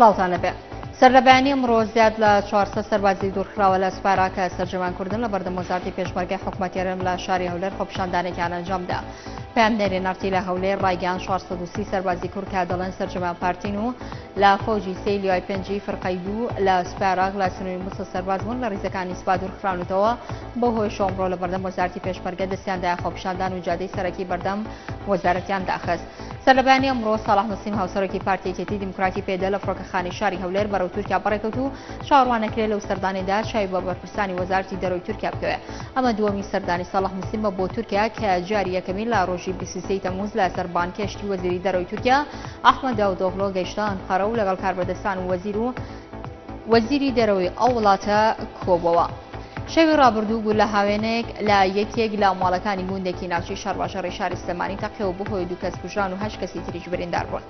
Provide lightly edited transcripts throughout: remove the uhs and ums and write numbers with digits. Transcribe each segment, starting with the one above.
سڵاوتان لەبێ. سەرلەبەیانی ئەمڕۆ زیاد لە 400 سەربازی دوورخراوە لە سوپارا کە سەرجەمانکردن لە بەردەم وەزارەتی پێشمەرگەی حکوومەتی هەرێم لە شاری هەولێر خۆپیشاندانێکیان ئەنجامدا. پەیامنێری نارتی لە هەولێر ڕایگەیان 430 سەربازی کورد کە دەڵێن سەرجەمان پارتین و لە فەوجی سێی لیوای پێنجی فڕقەی دوو لە سوپاراغ لە سنووری موسە سەرباز بوون لە ڕیزەکانی سوپا دوورخراونەتەوە بۆ هۆی شۆمڕۆ لە بەردەم وەزارەتی پێشمەرگە دەستیاندای خۆپیشاندان و جادەی سەرەکی بەردەم وەزارەتیان داخست. سەرلەبەیانی ئەمڕۆ ساڵح نسیم هاوسەرۆکی پارتی یەکێتی دیموکراتی پێدە لە فڕۆکەخانەی شاری هەولێر بەرەو تورکیا بەڕێکەوت و چاوەڕوانەکرێت لەو سەردانێدا چاوی بە بەرپرسانی وەزارەتی دەرەوەی تورکیا بکەوێ. ئەمە دووەمی سەردانی ساڵح نسیمە بۆ تورکیا کە جاری یەکەمین لە ڕۆژی 23 تەمموز لە سەر بانکێشتی وەزیری دەرەوەی تورکیا ئەحمەد داودۆغلۆ گەیشتە ئەنقەرە و لەگەڵ کاربەدەستان و وەزیری دەرەوەی ئەو وڵاتە کۆبووەوە. شەوی ڕابردوو بوو لە هاوێنێک لە یەکێک لە ماڵەکانی گوندێکی ناوچەی شارباژەڕی شاری سلێمانی تەقیەوە بەهۆی دوو کەس کوژران و 8 کەسی تریش بریندار بوون.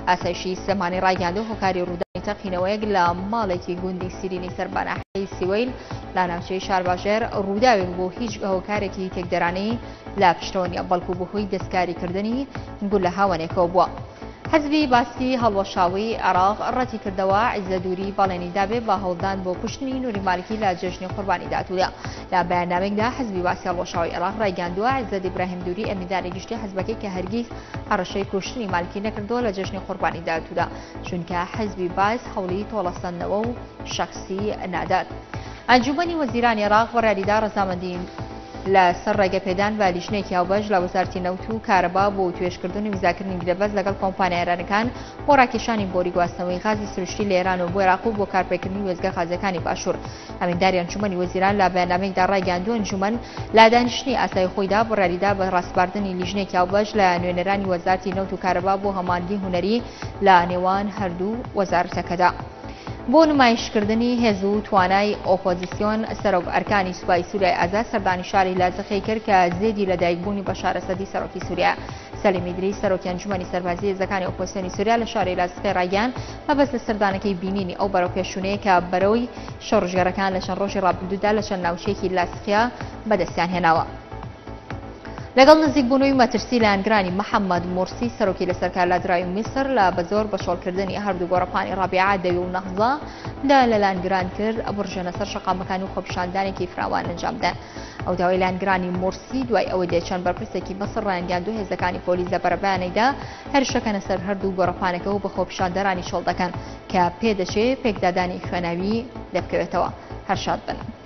ئاسایشی سلێمانی ڕایگەاندوو هۆکاری ڕوودانی تەقینەوەیەک لە ماڵێکی گوندی سیرینی سەرباناحەی سیوەیل لە ناوچەی شارباژێر ڕووداوێک بۆ هیچ هۆکارێکی تێکدەرانەی لە پشتەوە نیە بەڵکو بەهۆی دەستکاریکردنی گول لە هاوێنێکەوە بووە. حزبی باسی هەڵوەشاوی عێراق ڕەتی کردەوە عیزە دووری بەڵێنی دابێ بە هەوڵدان بۆ کوشتنی نووری مالکی لە جەژنی قوربانی داتوودا. لە بەیاننامێکدا حزبی باسی هەڵوەشاوی عێراق ڕایگەاندووە عیزەت ئیبراهیم دووری ئەمینداری گشتی حزبەکەی کە هەرگیز هەڕەشەی کوشتنی مالکی نەکردەوە لە جەژنی قوربانی داتوودا چونکە حزبی باس هەوڵی تۆڵەسەندنەوە و شەخسی نادات. ئەنجومەنی وەزیرانی عێراق بەڕیاریدا ڕەزامەندی لە سەر ڕێگەپێدان بە لیژنێکی هاوبەش لە وەزارەتی نەوت و کارەبا بۆ توێژکردن و ویزاکردنی گرێبەست لەگەڵ کۆمپانیای ئێرانەکان بۆ ڕاکێشانی بۆری گواستنەوەی غازی سروشتی لە ئێران و بۆ عێراق و بۆ کارپێکردنی وێستگە غازەکانی باشوور. ئەمینداری ئەنجومەنی وەزیران لە بەیاننامەیەکدا ڕایگەاندووە ئەنجومەن لا دانیشتنی ئاسایی خۆیدا بڕیاریدا بە ڕاستباردنی لیژنێکی هاوبەش لە نوێنەرانی وەزارەتی نەوت و کارەبا بۆ هەماندنی هونەری لە نێوان هەردوو وەزارەتەکەدا. بۆ نمایشکردنی هێز و توانای ئۆپۆزیسیۆن سەرۆک ئەرکانی سوپای سووریای ئازاد سەردانی شاری لازەخی کرد کە زێدی لە دایکبوونی بەشار ئەسەدی سەرۆکی سووریا. سەلیمی دری سەرۆکی ئەنجومەنی سەربازی هێزەکانی ئۆپۆزیسیۆنی سووریا لە شاری لازەخی ڕایگەیاند مەبەست لە سەردانەکەی بینینی ئەو بەرەوپێشونەیە کە بەرەوەی شەڕژێڕەکان لە چەند ڕۆژی ڕابردوودا لە چەند ناوچەیەکی لازەخیا بەدەستیان هێناوە. لەگەڵ نزیکبوونەوەی مەترسی لایەنگرانی محەممەد مورسی سەرۆکی لە سەرکارلادراوی میسر لە بەزۆر بەشۆڵکردنی هەردوو گۆڕەپانی ڕابعە دەوی و نەهزا لە لایەنگران کرد بڕژێنە سەر شەقامەکان و خۆپیشاندانێکی فراوان ئەنجامدان. ئەو داوای لایەنگرانی مورسی دوای ئەوەی دێچەند بەرپرسێکی مەسر ڕایەنگەاندوو هێزەکانی پۆلیس لە بەرەبیانەیدا هەرشەکەنە سەر هەردوو گۆڕەپانەکە و بە خۆپیشاندەرانی شۆڵ دەکەن کە پێدەچێت پێکدادانی خوێناوی دەبکەوێتەوە. هەرشاد بن.